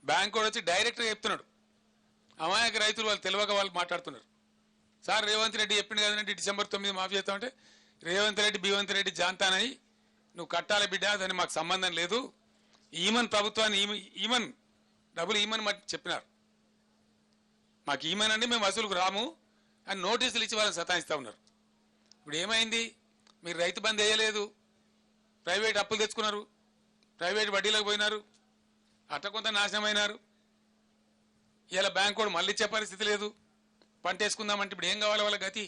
Bank వచ్చి డైరెక్ట్గా చెప్తున్నాడు, అమాయక రైతులు వాళ్ళు తెలియక వాళ్ళు మాట్లాడుతున్నారు. సార్ రేవంత్ రెడ్డి చెప్పిండు కదండి డిసెంబర్ 9 మాఫీ చేస్తామంటే, రేవంత్ రెడ్డి బీవంత్ రెడ్డి జాంతానని నువ్వు కట్టాలి బిడ్డ, దాన్ని మాకు సంబంధం లేదు, ఈమన్ ప్రభుత్వాన్ని ఈమన్ డబ్బులు ఈమని చెప్పినారు. మాకు ఈమనండి, మేము వసూలుకు రాము అని నోటీసులు ఇచ్చి వాళ్ళని సతాయిస్తూ ఉన్నారు. ఇప్పుడు ఏమైంది? మీరు రైతు బంద్ వేయలేదు, ప్రైవేట్ అప్పులు తెచ్చుకున్నారు, ప్రైవేట్ వడ్డీలకు పోయినారు, అట్ట కొంత నాశనమైనారు. ఇలా బ్యాంకు కూడా మళ్ళీ ఇచ్చే పరిస్థితి లేదు. పంట వేసుకుందామంటే ఇప్పుడు ఏం కావాలి వాళ్ళ గతి?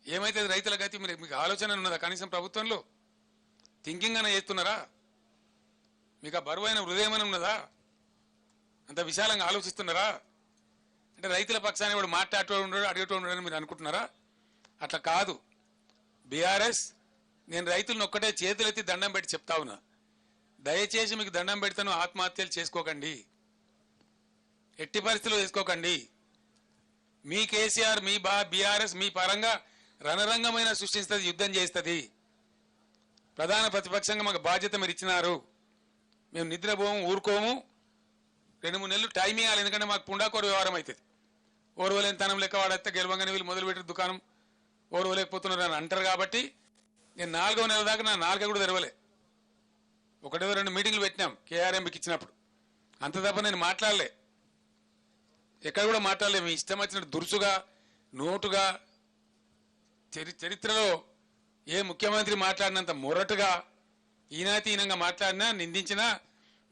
ఏమైతుంది రైతుల గతి? మీకు ఆలోచన ఉన్నదా? కనీసం ప్రభుత్వంలో థింకింగ్ అన్న చేస్తున్నారా? మీకు ఆ బరువైన హృదయం ఉన్నదా? అంత విశాలంగా ఆలోచిస్తున్నారా? అంటే రైతుల పక్షాన్ని వాడు మాట్లాడుతూ ఉండడు, అడిగేటూ ఉండడని మీరు అనుకుంటున్నారా? అట్లా కాదు. బీఆర్ఎస్ నేను రైతులను ఒక్కటే చేతులెత్తి దండం పెట్టి చెప్తా ఉన్నా, దయచేసి మీకు దండం పెడతాను, ఆత్మహత్యలు చేసుకోకండి, ఎట్టి పరిస్థితుల్లో చేసుకోకండి. మీ కేసీఆర్ మీ బీఆర్ఎస్ మీ పరంగా రణరంగమైన సృష్టిస్తుంది, యుద్ధం చేస్తుంది. ప్రధాన ప్రతిపక్షంగా మాకు బాధ్యత మీరు ఇచ్చినారు, మేము నిద్రపోము, ఊరుకోము. 2-3 నెలలు టైం ఇవ్వాలి, ఎందుకంటే మాకు పుండాకోరు వ్యవహారం అవుతుంది. ఓర్వలేని తనం లెక్క వాడేస్తే గెలవంగానే వీళ్ళు మొదలుపెట్టిన దుకాణం ఓర్వలేకపోతున్నారు అని అంటారు. కాబట్టి నేను 4వ నెల దాకా నా 4 కూడా తెరవలే. 1-2 మీటింగ్లు పెట్టినాం కేఆర్ఎంకి ఇచ్చినప్పుడు, అంత తప్ప నేను మాట్లాడలే, ఎక్కడ కూడా మాట్లాడలే. మీ ఇష్టం వచ్చినట్టు దురుసుగా నోటుగా చరిత్రలో ఏ ముఖ్యమంత్రి మాట్లాడినంత మొరటుగా ఈనాతీనంగా మాట్లాడినా నిందించినా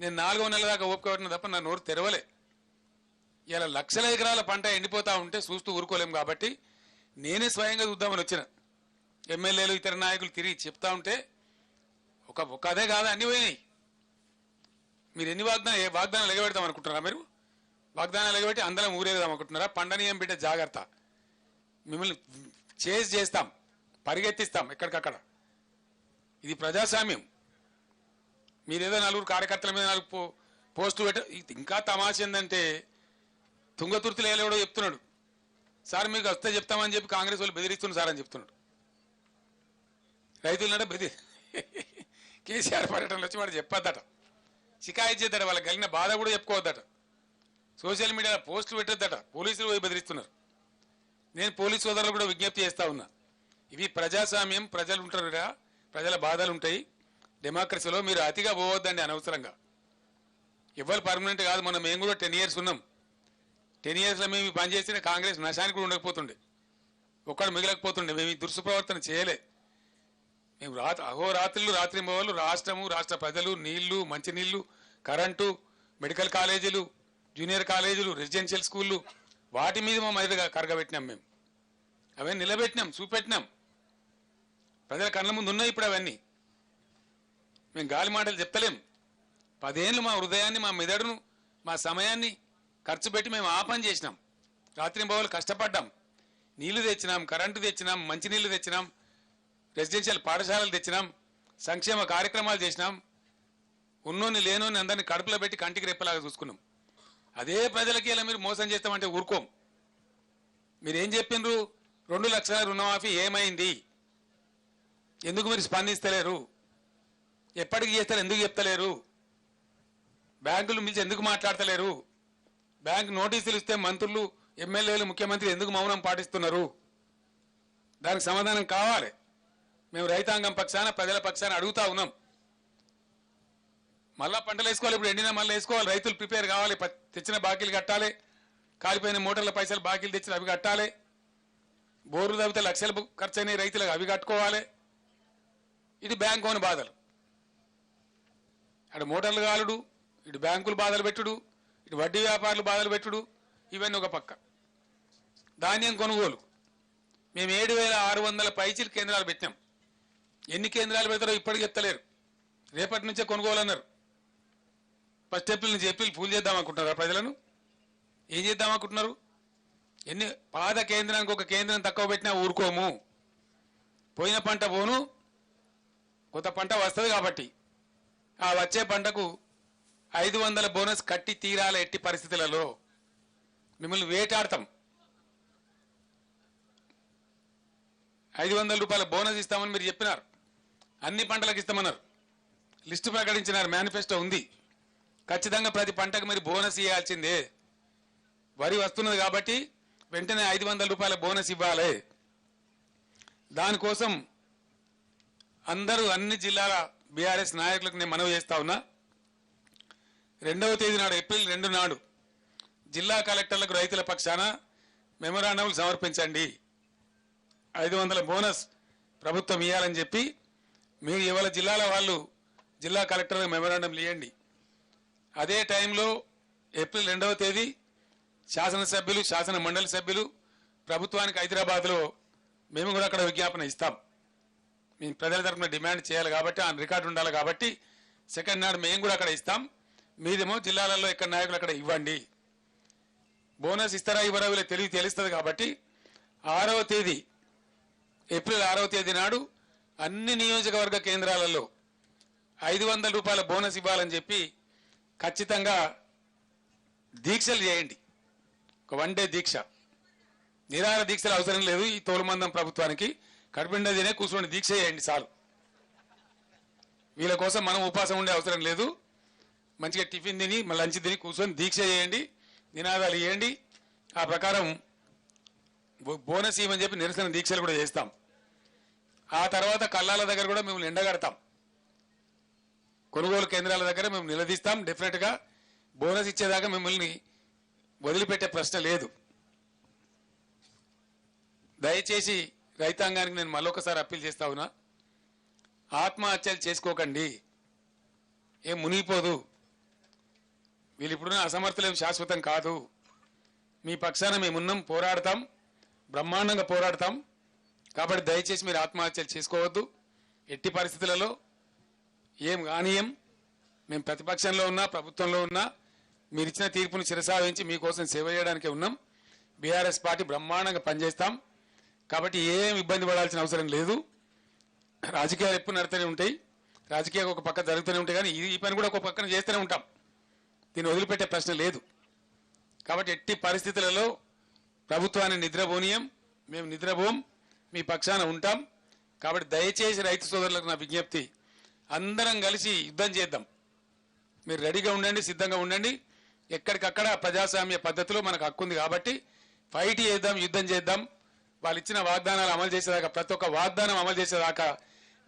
నేను 4వ నెల దాకా ఓపికబట్టిన తప్ప నా నోరు తెరవలే. ఇలా లక్షల ఎకరాల పంట ఎండిపోతా ఉంటే చూస్తూ ఊరుకోలేం. కాబట్టి నేనే స్వయంగా చూద్దామని వచ్చిన. ఎమ్మెల్యేలు ఇతర నాయకులు తిరిగి చెప్తా ఉంటే ఒక అదే కాదు, అన్ని పోయినాయి. మీరు ఎన్ని వాగ్దానాలు ఎగబెడతాం అనుకుంటున్నారా? మీరు వాగ్దానాలు ఎగబెట్టి అందరం ఊరేగుదాం అనుకుంటున్నారా? పండనీయం బిడ్డ జాగ్రత్త, మిమ్మల్ని చేస్తాం, పరిగెత్తిస్తాం ఎక్కడికక్కడ. ఇది ప్రజాస్వామ్యం. మీరేదో 4 కార్యకర్తల మీద 4 పోస్టులు ఇంకా తమాష ఏంటంటే, తుంగతుర్తిలో ఎవడో చెప్తున్నాడు, సార్ మీకు వస్తే చెప్తామని చెప్పి కాంగ్రెస్ వాళ్ళు బెదిరిస్తున్నారు సార్ అని చెప్తున్నాడు. రైతులన్నట కేసీఆర్ పర్యటనలు వచ్చి వాడు చెప్పొద్దట, షికాయత్ చేద్దట, వాళ్ళకి కలిగిన బాధ కూడా చెప్పుకోవద్దట, సోషల్ మీడియాలో పోస్టులు పెట్టొద్దట, పోలీసులు పోయి బెదిరిస్తున్నారు. నేను పోలీసు సోదరులు కూడా విజ్ఞప్తి చేస్తా ఉన్నా, ఇవి ప్రజాస్వామ్యం, ప్రజలు ఉంటారుగా, ప్రజల బాధలు ఉంటాయి. డెమోక్రసీలో మీరు అతిగా పోవద్దండి అనవసరంగా. ఎవరు పర్మనెంట్ కాదు. మేము కూడా 10 years ఉన్నాం. 10 yearsలో మేము పనిచేసిన కాంగ్రెస్ నశానికి కూడా ఉండకపోతుండే, ఒక్కడు మిగలకపోతుండే. మేము ఈ దుష్ప్రవర్తన చేయలే. మేము అహోరాత్రులు రాత్రింబవళ్ళు రాష్ట్రము, రాష్ట్ర ప్రజలు, నీళ్లు, మంచినీళ్లు, కరెంటు, మెడికల్ కాలేజీలు, జూనియర్ కాలేజీలు, రెసిడెన్షియల్ స్కూళ్ళు, వాటి మీద మా మీదుగా కరగబెట్టినాం. మేము అవన్నీ నిలబెట్టినాం, చూపెట్టినాం. ప్రజల కళ్ళ ముందు ఉన్నాయి ఇప్పుడు అవన్నీ. మేము గాలి మాటలు చెప్తలేం. 10 ఏళ్ళు మా హృదయాన్ని, మా మెదడును, మా సమయాన్ని ఖర్చు పెట్టి మేము ఆ పని చేసినాం. రాత్రింబవళ్ళు కష్టపడ్డాం. నీళ్లు తెచ్చినాం, కరెంటు తెచ్చినాం, మంచినీళ్లు తెచ్చినాం, రెసిడెన్షియల్ పాఠశాలలు తెచ్చినాం, సంక్షేమ కార్యక్రమాలు చేసినాం. ఉన్నోని లేనోని అందరినీ కడుపులో పెట్టి కంటికి రెప్పలాగా చూసుకున్నాం. అదే ప్రజలకి ఇలా మీరు మోసం చేస్తామంటే ఊరుకోం. మీరేం చెప్పిండ్రు? 2 లక్షల రుణమాఫీ ఏమైంది? ఎందుకు మీరు స్పందిస్తలేరు? ఎప్పటికి చేస్తారు? ఎందుకు చెప్తలేరు? బ్యాంకులు మించి ఎందుకు మాట్లాడతలేరు? బ్యాంకు నోటీసులు ఇస్తే మంత్రులు, ఎమ్మెల్యేలు, ముఖ్యమంత్రి ఎందుకు మౌనం పాటిస్తున్నారు? దానికి సమాధానం కావాలి. మేము రైతాంగం పక్షాన, ప్రజల పక్షాన అడుగుతా ఉన్నాం. మళ్ళా పంటలు వేసుకోవాలి, ఇప్పుడు ఎండినా మళ్ళీ వేసుకోవాలి. రైతులు ప్రిపేర్ కావాలి, తెచ్చిన బాకీలు కట్టాలి, కాలిపోయిన మోటార్ల పైసలు బాకీలు తెచ్చిన అవి కట్టాలి, బోర్లు తవ్వితే లక్షలు ఖర్చు అయినాయి రైతులకు, అవి కట్టుకోవాలి. ఇది బ్యాంకు అని బాధలు. అటు మోటార్లు కాలుడు, ఇటు బ్యాంకులు బాధలు పెట్టుడు, ఇటు వడ్డీ వ్యాపారులు బాధలు పెట్టుడు, ఇవన్నీ ఒక పక్క. ధాన్యం కొనుగోలు మేము 7,600 పైచీలు కేంద్రాలు పెట్టినాం. ఎన్ని కేంద్రాలు పెడతారో ఇప్పటికి చెప్తలేరు. రేపటి నుంచే కొనుగోలు అన్నారు. ఫస్ట్ ఏప్రిల్ నుంచి ఏప్రిల్ ఫుల్ చేద్దాం అనుకుంటున్నారా? ప్రజలను ఏం చేద్దాం అనుకుంటున్నారు? ఎన్ని పాత కేంద్రానికి ఒక కేంద్రం తక్కువ పెట్టినా ఊరుకోము. పోయిన పంట పోను, కొత్త పంట వస్తుంది కాబట్టి ఆ వచ్చే పంటకు 500 బోనస్ కట్టి తీరాల. ఎట్టి పరిస్థితులలో మిమ్మల్ని వేటాడతాం. 500 రూపాయల బోనస్ ఇస్తామని మీరు చెప్పినారు. అన్ని పంటలకు ఇస్తామన్నారు. లిస్టు ప్రకటించినారు, మేనిఫెస్టో ఉంది. ఖచ్చితంగా ప్రతి పంటకు మీరు బోనస్ ఇవ్వాల్సిందే. వరి వస్తున్నది కాబట్టి వెంటనే 500 రూపాయల బోనస్ ఇవ్వాలి. దానికోసం అందరూ అన్ని జిల్లాల బీఆర్ఎస్ నాయకులకు నేను మనవి చేస్తా ఉన్నా. 2వ తేదీ నాడు, ఏప్రిల్ 2 నాడు జిల్లా కలెక్టర్లకు రైతుల పక్షాన మెమొరాండంలు సమర్పించండి. 500 బోనస్ ప్రభుత్వం ఇవ్వాలని చెప్పి మీరు ఇవాళ జిల్లాల వాళ్ళు జిల్లా కలెక్టర్లకు మెమొరాండం ఇవ్వండి. అదే టైంలో ఏప్రిల్ 2వ తేదీ శాసనసభ్యులు, శాసన మండలి సభ్యులు ప్రభుత్వానికి హైదరాబాద్లో మేము కూడా అక్కడ విజ్ఞాపన ఇస్తాం. మేము ప్రజల తరఫున డిమాండ్ చేయాలి కాబట్టి, ఆ రికార్డు ఉండాలి కాబట్టి 2nd నాడు మేము కూడా అక్కడ ఇస్తాం. మీదేమో జిల్లాలలో ఎక్కడ నాయకులు అక్కడ ఇవ్వండి. బోనస్ ఇస్తారా ఇవ్వరా వీళ్ళకి తెలుస్తుంది కాబట్టి 6వ తేదీ, ఏప్రిల్ 6వ తేదీ నాడు అన్ని నియోజకవర్గ కేంద్రాలలో 500 రూపాయల బోనస్ ఇవ్వాలని చెప్పి ఖచ్చితంగా దీక్షలు చేయండి. ఒక 1 డే దీక్ష, నిరాహార దీక్షలు అవసరం లేదు. ఈ తోలుమందం ప్రభుత్వానికి కడుపుండా తినే కూర్చోండి, దీక్ష చేయండి చాలు. వీళ్ళ కోసం మనం ఉపవాసం ఉండే అవసరం లేదు. మంచిగా టిఫిన్ తిని లంచ్ తిని కూర్చొని దీక్ష చేయండి, నినాదాలు ఇవ్వండి. ఆ ప్రకారం బోనస్ ఇవ్వమని చెప్పి నిరసన దీక్షలు కూడా చేస్తాం. ఆ తర్వాత కల్లాల దగ్గర కూడా మేము ఎండగడతాం. కొనుగోలు కేంద్రాల దగ్గర మేము నిలదీస్తాం. డెఫినెట్గా బోనస్ ఇచ్చేదాకా మిమ్మల్ని వదిలిపెట్టే ప్రశ్న లేదు. దయచేసి రైతాంగానికి నేను మళ్ళొకసారి అప్పీల్ చేస్తా ఉన్నా, ఆత్మహత్యలు చేసుకోకండి. ఏం మునిగిపోదు. వీళ్ళు ఇప్పుడున్న అసమర్థులేం శాశ్వతం కాదు. మీ పక్షాన మేమున్నాం, పోరాడతాం, బ్రహ్మాండంగా పోరాడతాం. కాబట్టి దయచేసి మీరు ఆత్మహత్యలు చేసుకోవద్దు. ఎట్టి పరిస్థితులలో ఏం కానీయం. మేము ప్రతిపక్షంలో ఉన్నా, ప్రభుత్వంలో ఉన్నా మీరు ఇచ్చిన తీర్పును శిరసావహించి మీకోసం సేవ చేయడానికే ఉన్నాం. బీఆర్ఎస్ పార్టీ బ్రహ్మాండంగా పనిచేస్తాం. కాబట్టి ఏం ఇబ్బంది పడాల్సిన అవసరం లేదు. రాజకీయాలు ఎప్పుడు నడుతూనే ఉంటాయి, రాజకీయాలు ఒక పక్క జరుగుతూనే ఉంటాయి, కానీ ఈ పని కూడా ఒక పక్కన చేస్తూనే ఉంటాం. దీన్ని వదిలిపెట్టే ప్రశ్న లేదు. కాబట్టి ఎట్టి పరిస్థితులలో ప్రభుత్వాన్ని నిద్రపోనీయం, మేము నిద్రపోం, మీ పక్షాన ఉంటాం. కాబట్టి దయచేసి రైతు సోదరులకు నా విజ్ఞప్తి, అందరం కలిసి యుద్ధం చేద్దాం. మీరు రెడీగా ఉండండి, సిద్ధంగా ఉండండి. ఎక్కడికక్కడ ప్రజాస్వామ్య పద్ధతిలో మనకు హక్కు ఉంది కాబట్టి ఫైట్ చేద్దాం, యుద్ధం చేద్దాం. వాళ్ళు ఇచ్చిన వాగ్దానాలు అమలు చేసేదాకా, ప్రతి ఒక్క వాగ్దానం అమలు చేసేదాకా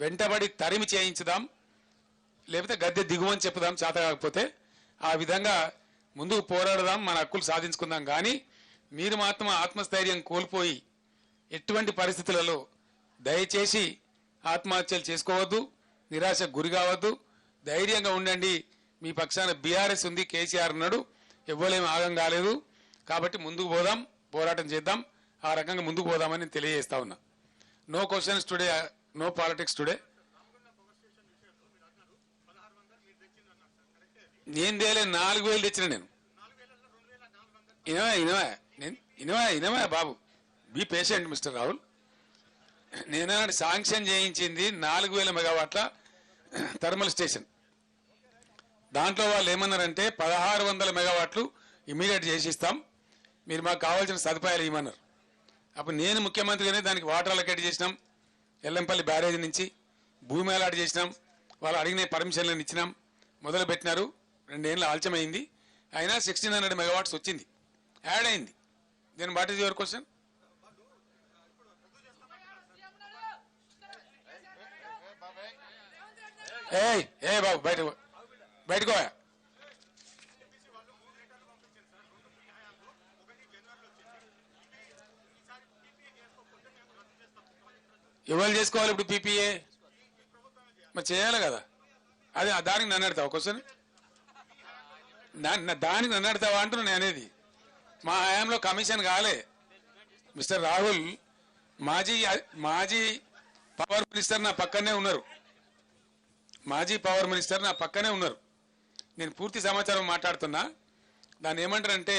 వెంటబడి తరిమి చేయించుదాం. లేకపోతే గద్దె దిగువని చెప్పుదాం చేత కాకపోతే. ఆ విధంగా ముందుకు పోరాడదాం, మన హక్కులు సాధించుకుందాం. కానీ మీరు మాత్రం ఆత్మస్థైర్యం కోల్పోయి ఎటువంటి పరిస్థితులలో దయచేసి ఆత్మహత్యలు చేసుకోవద్దు, నిరాశకు గురి కావద్దు. ధైర్యంగా ఉండండి. మీ పక్షాన బీఆర్ఎస్ ఉంది, కేసీఆర్ ఉన్నాడు, ఎవ్వలేం ఆగం కాలేదు. కాబట్టి ముందుకు పోదాం, పోరాటం చేద్దాం. ఆ రకంగా ముందుకు పోదామని తెలియజేస్తా ఉన్నా. No questions today, no politics today. నేను తేలే 4,000 తెచ్చిన నేను. ఇనవా బాబు, బీ పేషెంట్ మిస్టర్ రాహుల్. నేను శాంక్షన్ చేయించింది 4,000 మెగావాట్ల థర్మల్ స్టేషన్. దాంట్లో వాళ్ళు ఏమన్నారంటే 1,600 మెగావాట్లు ఇమీడియట్ చేసిస్తాం, మీరు మాకు కావాల్సిన సదుపాయాలు ఇవ్వమన్నారు. అప్పుడు నేను ముఖ్యమంత్రిగానే దానికి వాటర్ అలొకేట్ చేసినాం. ఎల్లంపల్లి బ్యారేజ్ నుంచి భూమి అలాట్ చేసినాం. వాళ్ళు అడిగిన పర్మిషన్లను ఇచ్చినాం, మొదలు పెట్టినారు. 2 ఏళ్ళు ఆలస్యమైంది. అయినా 1,600 మెగావాట్స్ వచ్చింది, యాడ్ అయింది. Then what is your question? ఏ బాబు బయటకు ఎవరు చేసుకోవాలి ఇప్పుడు పీపీఏ? మరి చేయాలి కదా. అదే దానికి నన్ను అడతావా క్వశ్చన్? దానికి నన్ను అడతావా అంటున్నా నేను అనేది. మా హయాంలో కమిషన్ కాలే. మిస్టర్ రాహుల్ మాజీ పవర్ మినిస్టర్ నా పక్కనే ఉన్నారు. మాజీ పవర్ మినిస్టర్ నా పక్కనే ఉన్నారు. నేను పూర్తి సమాచారం మాట్లాడుతున్నా. దాన్ని ఏమంటారంటే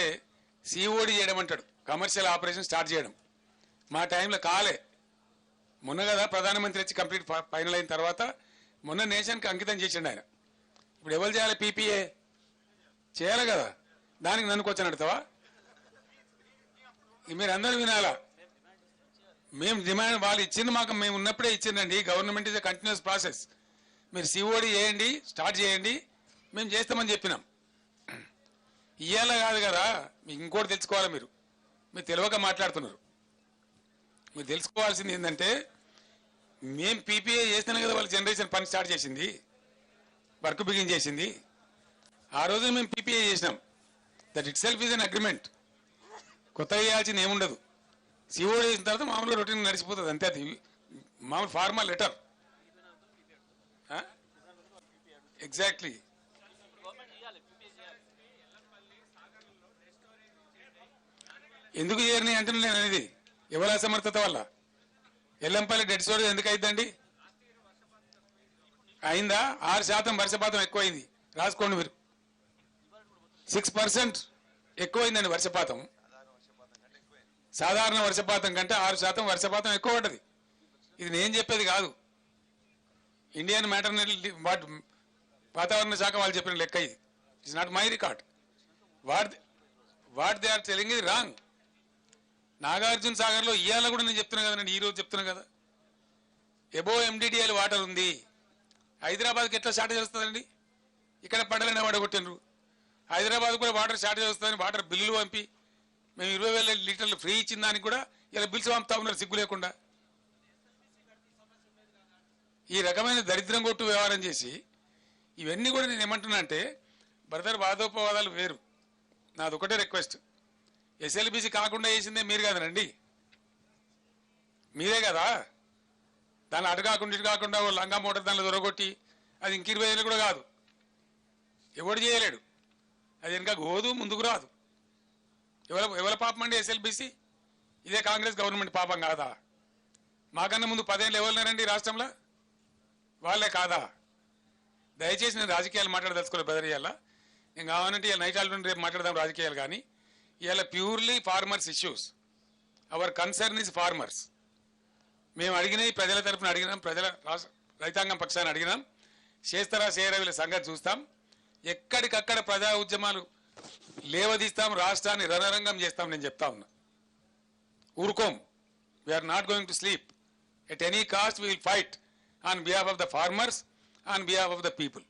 సిఓడి చేయడం అంటాడు, కమర్షియల్ ఆపరేషన్ స్టార్ట్ చేయడం. మా టైంలో కాలే. మొన్న కదా ప్రధానమంత్రి వచ్చి కంప్లీట్ ఫైనల్ అయిన తర్వాత మొన్న నేషన్కి అంకితం చేసిండు ఆయన. ఇప్పుడు ఎవరు చేయాలి? పీపీఏ చేయాలి కదా. దానికి నన్ను క్వశ్చన్ అడుగుతావా? మీరు అందరూ వినాలా. మేము డిమాండ్ వాళ్ళు ఇచ్చింది మాకు, మేము ఉన్నప్పుడే ఇచ్చిందండి. Government is a continuous process. మీరు సిఓడి చేయండి, స్టార్ట్ చేయండి, మేము చేస్తామని చెప్పినాం. ఇయ్యాల కాదు కదా, మీకు ఇంకోటి తెలుసుకోవాలి. మీరు తెలియక మాట్లాడుతున్నారు. మీరు తెలుసుకోవాల్సింది ఏంటంటే, మేము పీపీఏ చేసినాం కదా, వాళ్ళ జనరేషన్ పని స్టార్ట్ చేసింది, వర్క్ బిగిన్ చేసింది. ఆ రోజున మేము పీపీఏ చేసినాం. That it self is an agreement. కొత్తగా చేయాల్సింది ఏముండదు. సిఓ చేసిన తర్వాత మామూలుగా రొటీన్ నడిచిపోతుంది అంతే. అది మామూలు ఫార్మల్ లెటర్. ఎగ్జాక్ట్లీ. ఎందుకు చేయరని అంటున్నా నేను అనేది. ఎవరి అసమర్థత వల్ల. ఎల్లంపల్లి డెడ్ స్టోరేజ్ ఎందుకు అయిద్దండి? అయిందా? 6% వర్షపాతం ఎక్కువైంది. రాసుకోండి మీరు. 6% ఎక్కువైందండి వర్షపాతం. సాధారణ వర్షపాతం కంటే 6% వర్షపాతం ఎక్కువ పడ్డది. ఇది నేను చెప్పేది కాదు. ఇండియన్ మ్యాటర్నరీ వాతావరణ శాఖ వాళ్ళు చెప్పిన లెక్క ఇది. It's not my record. What they are telling ఇది రాంగ్. నాగార్జున సాగర్లో ఇవాళ కూడా నేను చెప్తున్నా కదా, నేను ఈ రోజు చెప్తున్నా కదా, ఎబో ఎండిడిఎల్ వాటర్ ఉంది. హైదరాబాద్కి ఎట్లా షార్టేజ్ వస్తుందండి? ఇక్కడ పడలేని పడగొట్టినరు. హైదరాబాద్ కూడా వాటర్ షార్టేజ్ వస్తుందని వాటర్ బిల్లులు పంపి మేము 20,000 లీటర్లు ఫ్రీ ఇచ్చిన దానికి కూడా ఇలా బిల్స్ పంపుతా ఉన్నారు సిగ్గు లేకుండా. ఈ రకమైన దరిద్రం కొట్టు వ్యవహారం చేసి ఇవన్నీ కూడా నేను ఏమంటున్నా అంటే, బ్రదర్ వాదోపవాదాలు వేరు. నాది ఒకటే రిక్వెస్ట్. ఎస్ఎల్బిసి కాకుండా చేసిందే మీరు కదనండి, మీరే కదా. దాన్ని అటు కాకుండా ఇటు కాకుండా లంగా మోటార్ దానిలో దొరగొట్టి అది ఇంక 20 ఏళ్ళు కూడా కాదు, ఎవడు చేయలేడు. అది ఇంకా గోదు ముందుకు రాదు. ఎవరి పాపం అండి ఎస్ఎల్బిసి? ఇదే కాంగ్రెస్ గవర్నమెంట్ పాపం కాదా? మాకన్నా ముందు 10 ఏళ్ళు ఎవరున్నారండి రాష్ట్రంలో? వాళ్ళే కాదా? దయచేసి నేను రాజకీయాలు మాట్లాడదలుచుకోలేదు బ్రదర్. ఇవాళ నేను కావాలంటే ఇవాళ నైట్ ఆల్రెడీ రేపు మాట్లాడదాం రాజకీయాలు. కానీ ఇవాళ purely farmers issues. Hour concern is farmers. మేము అడిగినవి ప్రజల తరఫున అడిగినాం, రైతాంగం పక్షాన్ని అడిగినాం. చేస్తారా చేయరా వీళ్ళ సంగతి చూస్తాం. ఎక్కడికక్కడ ప్రజా ఉద్యమాలు లేవదీస్తాం, రాష్ట్రాన్ని రణరంగం చేస్తాం. నేను చెప్తా ఉన్నా, ఊరుకోం. We are not going to sleep. At any cost we will fight on behalf of the farmers, on behalf of the people.